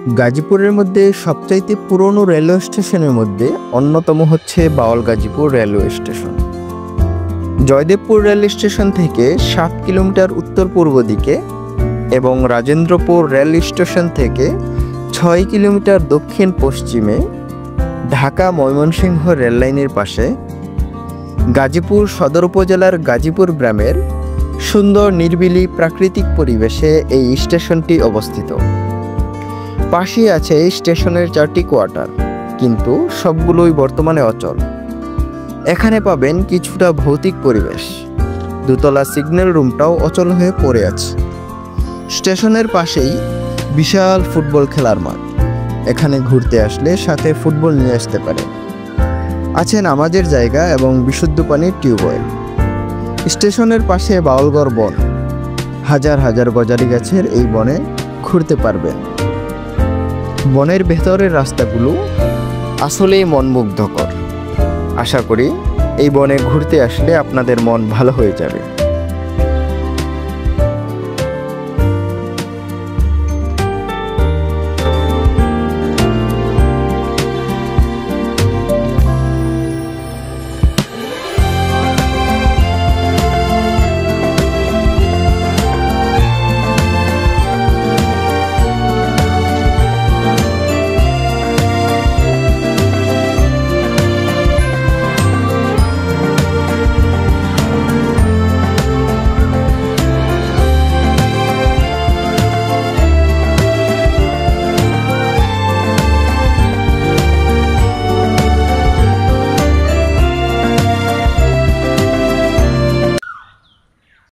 গাজীপুরের মধ্যে সবচাইতে পুরনো রেলওয়ে স্টেশনের মধ্যে অন্যতম হচ্ছে Bhawal Gazipur railway station. Joydebpur rail station থেকে 7 কিলোমিটার উত্তর পূর্ব দিকে এবং রাজেন্দ্রপুর রেল স্টেশন থেকে 6 কিলোমিটার দক্ষিণ পশ্চিমে ঢাকা ময়মনসিংহ রেললাইনের পাশে গাজীপুর সদর উপজেলার গাজীপুর গ্রামের সুন্দর নিরিবিলি প্রাকৃতিক পরিবেশে এই স্টেশনটি অবস্থিত। পাশেই আছে স্টেশনের 4টি কোয়ার্টার, কিন্তু সবগুলোই বর্তমানে অচল। এখানে পাবেন কিছুটা ভৌতিক পরিবেশ। দোতলা সিগন্যাল রুমটাও অচল হয়ে পড়ে আছে। স্টেশনের পাশেই বিশাল ফুটবল খেলার মাঠ। এখানে ঘুরতে আসলে সাথে ফুটবল নিয়ে আসতে পারেন। আছে নামাজের জায়গা এবং বিশুদ্ধ পানির টিউবওয়েল। স্টেশনের পাশে বাউলগড় বন। হাজার হাজার গজারি গাছের এই বনে ঘুরতে পারবেন। বনের ভেতরের রাস্তাগুলো আসলেই মনমুগ্ধকর। আশা করি এই বনে ঘুরতে আসলে আপনাদের মন ভালো হয়ে যাবে।